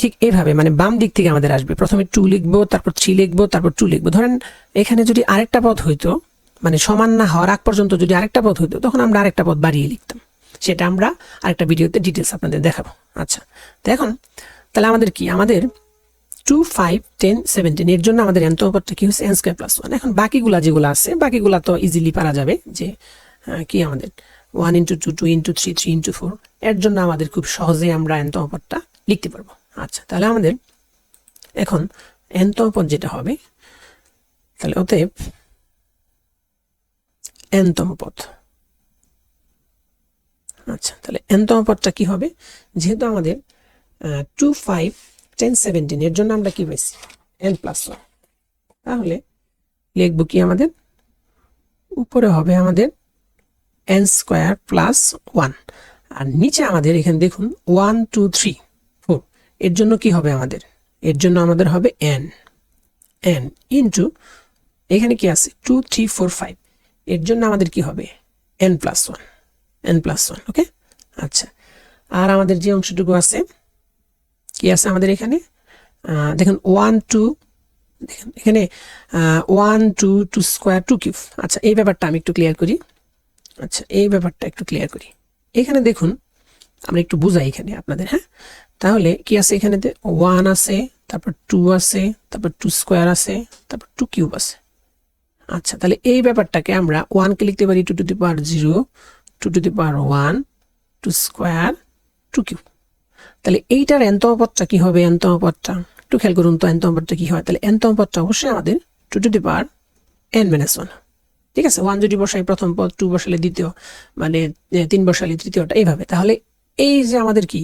ঠিক এইভাবে মানে বাম দিক থেকে আমাদের আসবে, প্রথমে 2 লিখবো, তারপর 3 লিখবো, তারপর 2 লিখবো। ধরেন এখানে যদি আরেকটা পদ হইতো, মানে সমান না হওয়ার আগ পর্যন্ত যদি আরেকটা পদ হইতো, তখন আমরা আরেকটা পদ বাড়িয়ে লিখতাম, সেটা আমরা আরেকটা ভিডিওতে ডিটেলস আপনাদের দেখাবো। আচ্ছা, তো এখন তাহলে আমাদের কি, আমাদের 2, 5, 10, 17 এর জন্য আমাদের nতম পদটা কি হচ্ছে n স্কয়ার প্লাস 1। এখন বাকিগুলা যেগুলো আছে বাকিগুলা তো ইজিলি পারা যাবে, যে কি আমাদের 1 ইন্টু 2, 2 ইন্টু 3, 3 ইন্টু 4, এর জন্য আমাদের খুব সহজে আমরা nতম পদটা লিখতে পারবো। আচ্ছা, তাহলে আমাদের এখন nতম পদ যেটা হবে, তাহলে অতএব nতম পদ, আচ্ছা তাহলে nতম পদটা কি হবে, যেহেতু আমাদের 2, 5, 10, 17 এর জন্য আমরা কি পাইছি n+1, তাহলে লিখবো কি আমাদের উপরে হবে আমাদের n স্কয়ার প্লাস 1, আর নিচে আমাদের এখানে দেখুন 1, 2, 3, 4 এর জন্য কি হবে আমাদের, এর জন্য আমাদের হবে n ইন্টু এখানে কি আছে 2, 3, 4, 5 এর জন্য আমাদের কি হবে n+1, ওকে। আচ্ছা, আর আমাদের যে অংশটুকু আছে কি আছে আমাদের এখানে দেখুন 1, 2, দেখেন এখানে 1, 2, 2 স্কয়ার 2 কিউব। আচ্ছা, এই ব্যাপারটা আমি একটু ক্লিয়ার করি। আচ্ছা, এই ব্যাপারটা একটু ক্লিয়ার করি। এখানে দেখুন আমরা একটু বুঝাই এখানে আপনাদের, হ্যাঁ। তাহলে কি আছে এখানে 1 আছে, তারপর 2 আছে, তারপর 2 স্কয়ার আছে, তারপর 2 কিউব আছে। আচ্ছা, তাহলে এই ব্যাপারটাকে আমরা 1 কে লিখতে পারি 2 to the power 0, 2 to the power 1, 2 square 2 cube. তাহলে এইটার nতম পদটা কি হবে, nতম পদটা একটু খেয়াল করুন তো, nতম পদটা কি হয়, তাহলে nতম পদটা অবশ্যই আমাদের 2 টু দি পাওয়ার n-1, ঠিক আছে। 1 যদি বসাই প্রথম পদ, 2 বসালে দ্বিতীয়, মানে 3 বসালে তৃতীয়টা, এইভাবে। তাহলে এই যে আমাদের কি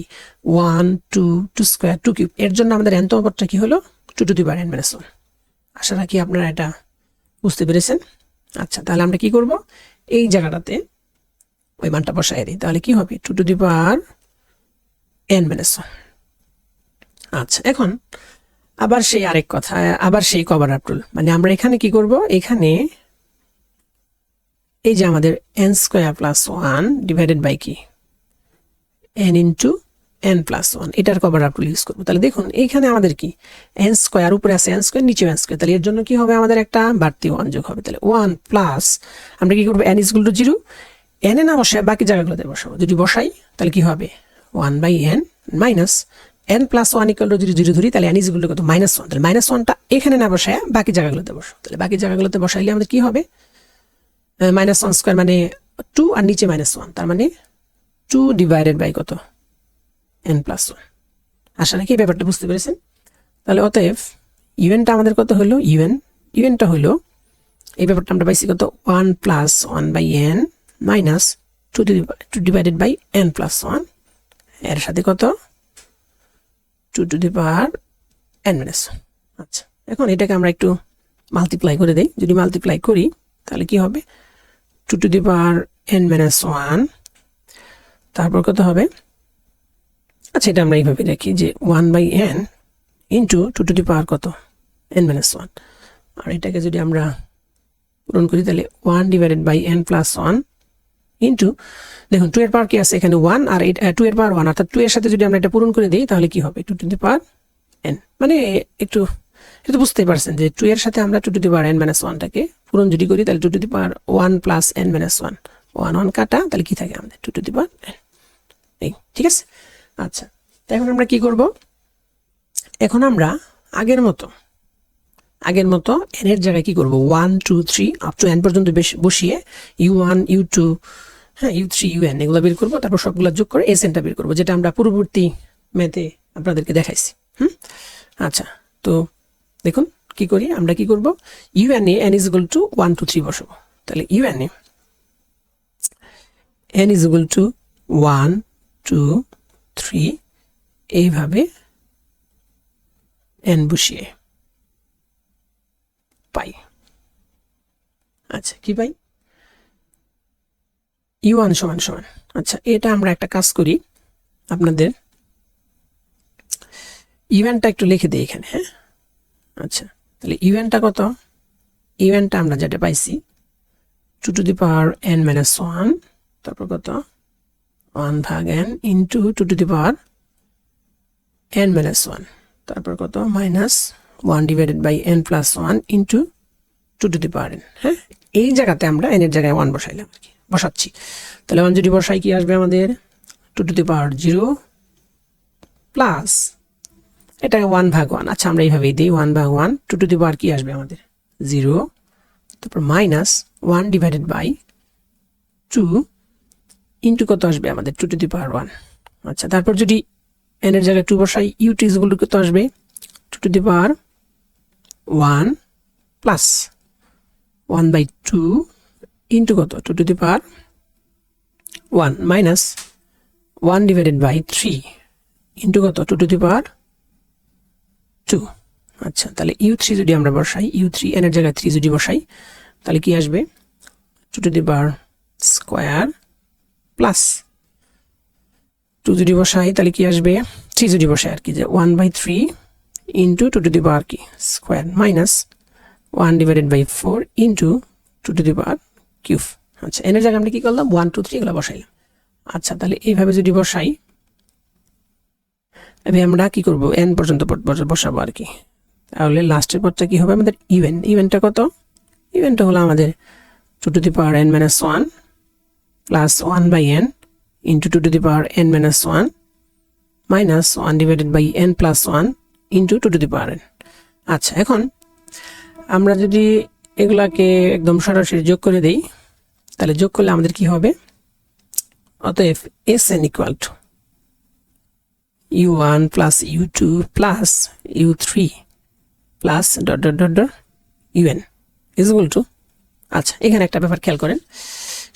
1, 2, 2 স্কয়ার 2 কিউব, এর জন্য আমাদের nতম পদটা কি হলো 2 টু দি পাওয়ার n-1। আশা রাখি আপনারা এটা বুঝতে পেরেছেন। আচ্ছা, তাহলে আমরা কি করব, এই জায়গাটাতে ওই মানটা বসাই দিই, তাহলে কি হবে 2 টু দি পাওয়ার n-1। আচ্ছা, এখন আবার সেই আরেক কথা, আবার সেই কভার আপ রুল, মানে আমরা এখানে কি করব, এখানে এই যে আমাদের n square plus 1 divided by কি n ইন্টু n+1, এটার কভার আপ রুল ইউজ করবো। তাহলে দেখুন এইখানে আমাদের কি n স্কয়ার, উপরে আছে n স্কয়ার, নিচে n স্কয়ার, তাহলে এর জন্য কি হবে আমাদের একটা বাড়তি 1 যোগ হবে, তাহলে 1 প্লাস আমরা কি করবো n = 0, n এ না বসায় বাকি জায়গাগুলোতে বসাবো, যদি বসাই তাহলে কি হবে 1/n minus n plus one equal to যদি 0 ধরি তাহলে n ইজ ইকুয়াল টু কত -1, তাহলে -1টা এখানে না বসায় বাকি জায়গাগুলোতে বসো, তাহলে বাকি জায়গাগুলোতে বসাইলে আমাদের কি হবে -1 স্কয়ার মানে 2 আর নিচে -1, তার মানে 2 ডিভাইডেড বাই কত n প্লাস 1। আশা রাখি ব্যাপারটা বুঝতে পেরেছেন। তাহলে অতএব ইউএনটা আমাদের কত হলো, ইউএনটা হলো এই ব্যাপারটা আমরা পাইছি কত 1 plus 1 by n minus 2 divided by n plus 1 এর সাথে কত 2 to the power n minus 1। আচ্ছা, এখন এটাকে আমরা একটু মাল্টিপ্লাই করে দেই। যদি মাল্টিপ্লাই করি তাহলে কি হবে 2 to the power n minus 1, তারপর কত হবে, আচ্ছা এটা আমরা এইভাবে দেখি যে 1 by n into 2 to the power কত n মাইনাস 1, আর এটাকে যদি আমরা পূরণ করি তাহলে 1 divided by n plus 1 into, দেখুন 2 এর পাওয়ার কি আছে এখানে 1 আর 2 এর পাওয়ার 1, অর্থাৎ 2 এর সাথে যদি আমরা এটা পূরণ করে দিই তাহলে কি হবে 2 টু দি পাওয়ার n, মানে একটু এটা তো বুঝতেই পারছেন যে 2 এর সাথে আমরা 2 to the power n minus 1 টাকে পূরণ যদি করি তাহলে 2 to the power 1 plus n minus 1, 1 কাটা, তাহলে কি থাকে আমাদের 2 টু দি পাওয়ার n। এই ঠিক আছে। আচ্ছা, তো এখন আমরা কি করব, এখন আমরা আগের মতো n এর জায়গায় কি করব 1 2 3 আপ টু n পর্যন্ত বসিয়ে u1 u2 হ্যাঁ u3 un এগুলো বের করব, তারপর সবগুলো যোগ করে SNটা বের করব, যেটা আমরা পূর্ববর্তী ম্যাথে আপনাদেরকে দেখাইছি। আচ্ছা, তো দেখুন কি করি, আমরা কি করব un A n is equal to 1 2 3 বসাবো, তাহলে un A n is equal to 1 2 3 এইভাবে n বসিয়ে পাই। আচ্ছা, কি পাই u1 সমান সমান, আচ্ছা এটা আমরা একটা কাজ করি, আপনাদের ইভেন্টটা একটু লিখে দিই এখানে। হ্যাঁ, আচ্ছা তাহলে ইভেন্টটা কত, ইভেন্টটা আমরা যেটা পাইছি 2 to the power n minus 1, তারপর কত 1 ভাগ n into 2 to the power n minus 1, তারপর কত minus 1 divided by n plus 1 into 2 to the power n। হ্যাঁ, এই জায়গাতে আমরা n এর জায়গায় 1 বসাইলাম আর কি, বসাচ্ছি। তাহলে 1 যদি বসাই কি আসবে আমাদের 2 টু দি পাওয়ার 0 প্লাস এটাকে 1 ভাগ 1, আচ্ছা আমরা এইভাবেই দিই 1 ভাগ 1, 2 টু দি পাওয়ার কি আসবে আমাদের 0, তারপর মাইনাস 1 ডিভাইডেড বাই 2 ইন্টু কত আসবে আমাদের 2 টু দি পাওয়ার 1। আচ্ছা, তারপর যদি n এর জায়গায় 2 বসাই u2 ইজ ইকুয়াল টু কত আসবে 2 to the power 1 plus 1 by 2 into কত 2 to the power 1 minus 1 divided by 3 into কত 2 টু দি পাওয়ার 2। আচ্ছা, তাহলে u3 যদি আমরা বসাই u3 n এর জায়গায় 3 যদি বসাই তাহলে কি আসবে 2 to the power square plus 2 যদি বসাই তাহলে কি আসবে 3 যদি বসাই আর কি যে 1 by 3 into 2 to the power কি square minus 1 divided by 4 into 2 to the power cube. আচ্ছা, n এর জায়গায় আমরা কি করলাম 1 2 3 এগুলো বসাইলাম। আচ্ছা, তাহলে এইভাবে যদি বসাই এবার আমরা কি করব n পর্যন্ত বসাবো আর কি, তাহলে লাস্টের পদটা কি হবে আমাদের ইভেন্টটা কত, ইভেন্টটা হলো আমাদের 2 to the power n minus 1 plus 1 by n into 2 to the power n minus 1 minus 1 divided by n plus 1 into 2 to the power n। আচ্ছা, এখন আমরা যদি এগুলাকে একদম সরাসরি যোগ করে দেই তাহলে যোগ করলে আমাদের কি হবে, অতএব Sn equal to u1 plus u2 plus u3 plus dot dot dot dot un is equal to, আচ্ছা এখানে একটা ব্যাপার খেয়াল করেন,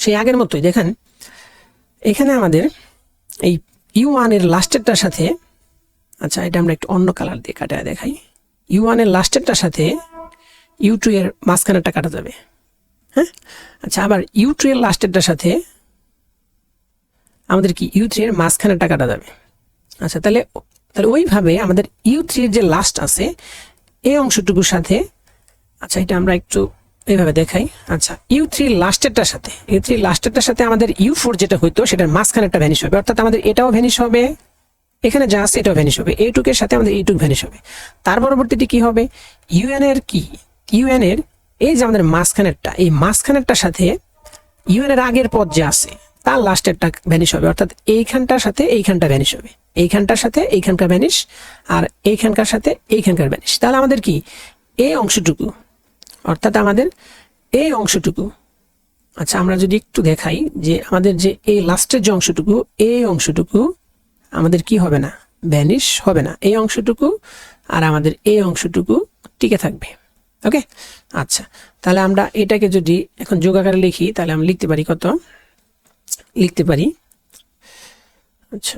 সেই আগের মতোই দেখেন এখানে আমাদের এই u1 এর লাস্টেরটার সাথে, আচ্ছা এটা আমরা একটু অন্য কালার দিয়ে কাটায় দেখাই, u1 এর লাস্টেরটার সাথে u2 এর মাঝখানেরটা কাটা যাবে। হ্যাঁ, আচ্ছা আবার u2 এর লাস্টেরটার সাথে আমাদের কি u3 এর মাঝখানেরটা কাটা যাবে। আচ্ছা, তাহলে ওইভাবে আমাদের u3 এর যে লাস্ট আছে এই অংশটুকুর সাথে, আচ্ছা এটা আমরা একটু এইভাবে দেখাই, আচ্ছা u3 লাস্টেরটার সাথে আমাদের u4 যেটা হইতো সেটার মাঝখানেরটা ভ্যানিশ হবে, অর্থাৎ আমাদের এটাও ভ্যানিশ হবে, এখানে যা আছে এটাও ভ্যানিশ হবে, এইটুকের সাথে আমাদের এইটুক ভ্যানিশ হবে। তার পরবর্তীতে কি হবে un এর কি, un এর এই যে আমাদের মাঝখানেরটা, এই মাঝখানেরটার সাথে un এর আগের পদ যে আছে তার লাস্টেরটা ভ্যানিশ হবে, অর্থাৎ এইখানটার সাথে এইখানটা ভ্যানিশ হবে। এইখানটার সাথে এইখানকার ভ্যানিশ, আর এইখানকার সাথে এইখানকার ভ্যানিশ। তাহলে আমাদের কি এই অংশটুকু, অর্থাৎ আমাদের এই অংশটুকু, আচ্ছা আমরা যদি একটু দেখাই যে আমাদের যে এই লাস্টের যে অংশটুকু, এই অংশটুকু আমাদের কি হবে না, ভ্যানিশ হবে না। এই অংশটুকু আর আমাদের এই অংশটুকু টিকে থাকবে। ওকে, আচ্ছা তাহলে আমরা এটাকে যদি এখন যোগ আকারে লিখি, তাহলে আমরা লিখতে পারি কত, লিখতে পারি, আচ্ছা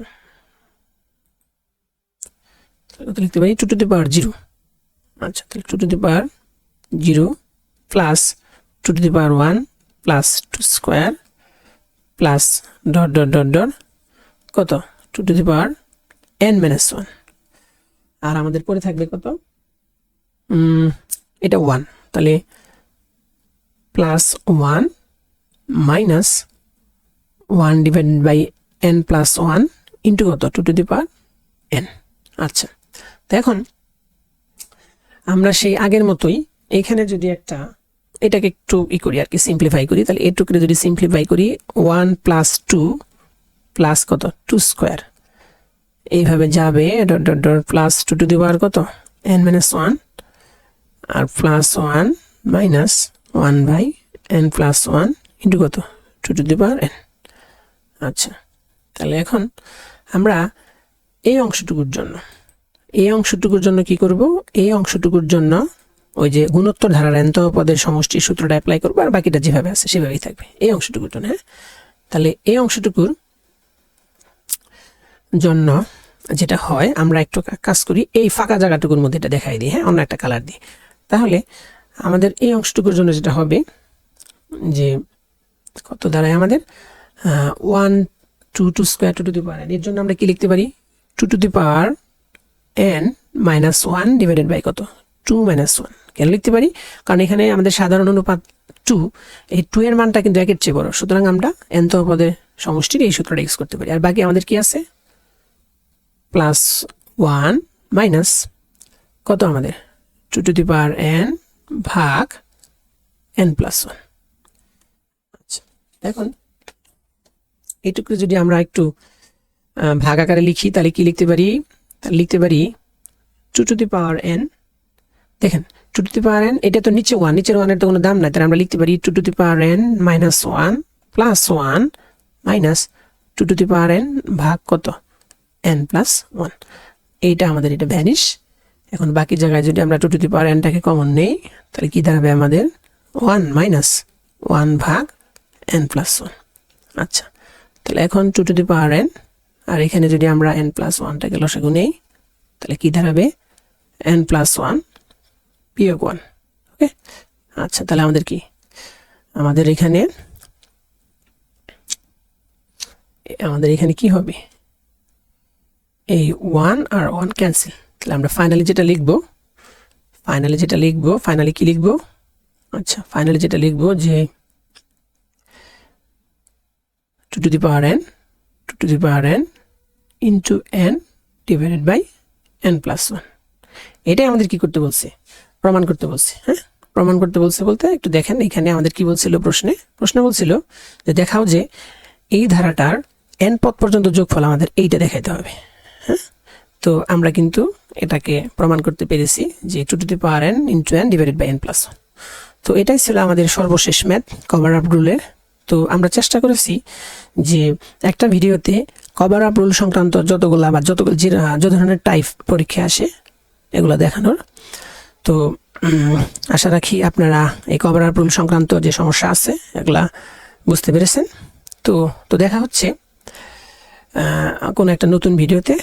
কত লিখতে পারি, 2 টু দি পাওয়ার 0। আচ্ছা তাহলে 2 to the power 0 plus 2 to the power 1 plus 2 square plus dot dot dot dot কত 2 টু দি পাওয়ার n-1। আর আমাদের পরে থাকবে কত, এটা 1, তাহলে plus 1 minus 1 divided by n plus 1 into কত 2 টু দি পাওয়ার n। আচ্ছা তো এখন আমরা সেই আগের মতোই এখানে যদি একটা এটাকে একটু করি আর কি, সিম্পলিফাই করি, তাহলে এটুকুরে যদি সিম্পলিফাই করি 1 প্লাস 2 প্লাস কত 2 স্কোয়ার, এইভাবে যাবে dot dot dot plus 2 to the power কত n-1 আর plus 1 minus 1 by n plus 1 into কত 2 টু দি পাওয়ার n। আচ্ছা তাহলে এখন আমরা এই অংশটুকুর জন্য কি করব, এই অংশটুকুর জন্য ওই যে গুণোত্তর ধারার nতম পদের সমষ্টির সূত্রটা অ্যাপ্লাই করবো, আর বাকিটা যেভাবে আছে সেভাবেই থাকবে এই অংশটুকুর জন্য। হ্যাঁ, তাহলে এই অংশটুকুর জন্য যেটা হয়, আমরা একটু কাজ করি, এই ফাঁকা জায়গাটুকুর মধ্যে এটা দেখাই দিই, হ্যাঁ অন্য একটা কালার দিই। তাহলে আমাদের এই অংশটুকুর জন্য যেটা হবে যে কত দাঁড়ায় আমাদের 1 2 square 2 to the power n, এর জন্য আমরা কি লিখতে পারি 2 to the power n minus 1 divided by কত 2 মাইনাস 1। কেন লিখতে পারি, কারণ এখানে আমাদের সাধারণ অনুপাত 2, এই 2 এর মানটা কিন্তু 1 এর চেয়ে বড়, সুতরাং আমরা nতম পদের সমষ্টির এই সূত্রটা ইউজ করতে পারি। আর বাকি আমাদের কি আছে প্লাস 1 মাইনাস কত আমাদের 2 টু দি পাওয়ার n ভাগ n প্লাস 1। আচ্ছা এখন এইটুকু যদি আমরা একটু ভাগ আকারে লিখি, তাহলে কি লিখতে পারি, তাহলে লিখতে পারি 2 টু দি পাওয়ার n, দেখেন 2 টু দি পাওয়ার n, এটা তো নিচে 1, নিচের 1 এর তো কোনো দাম নাই, তাহলে আমরা লিখতে পারি 2 to the power n minus 1 plus 1 minus 2 to the power n ভাগ কত n প্লাস 1। এইটা আমাদের এটা ভ্যানিশ। এখন বাকি জায়গায় যদি আমরা 2 টু দি পাওয়ার nটাকে কমন নেই, তাহলে কি দাঁড়াবে আমাদের 1 মাইনাস 1 ভাগ n প্লাস 1। আচ্ছা তাহলে এখন 2 টু দি পাওয়ার n, আর এখানে যদি আমরা n প্লাস 1টাকে লসাগু নেই, তাহলে কি দাঁড়াবে n প্লাস 1 বিয়োগ 1। ওকে, আচ্ছা তাহলে আমাদের কি, আমাদের এখানে কি হবে, এই 1 আর 1 ক্যান্সেল। তাহলে আমরা ফাইনালি কি লিখবো, আচ্ছা ফাইনালি যেটা লিখবো যে 2 to the power n into n divided by n plus 1। এটাই আমাদের কি করতে বলছে, প্রমাণ করতে বলছে। হ্যাঁ, প্রমাণ করতে বলছে বলতে একটু দেখেন, এখানে আমাদের কি বলছিল, প্রশ্ন বলছিল যে দেখাও যে এই ধারাটার n পদ পর্যন্ত যোগফল আমাদের এইটা দেখাইতে হবে। হ্যাঁ, তো আমরা কিন্তু এটাকে প্রমাণ করতে পেরেছি যে 2 to the power n into n divided by n plus 1। তো এটাই ছিল আমাদের সর্বশেষ ম্যাথ কভার আপ রুলের। তো আমরা চেষ্টা করেছি যে একটা ভিডিওতে কভার আপ রুল সংক্রান্ত যত ধরনের টাইপ পরীক্ষা আসে এগুলো দেখানোর। তো আশা রাখি আপনারা এই কভার আপ রুল সংক্রান্ত যে সমস্যা আছে এগুলা বুঝতে পেরেছেন। তো দেখা হচ্ছে কোনো একটা নতুন ভিডিওতে।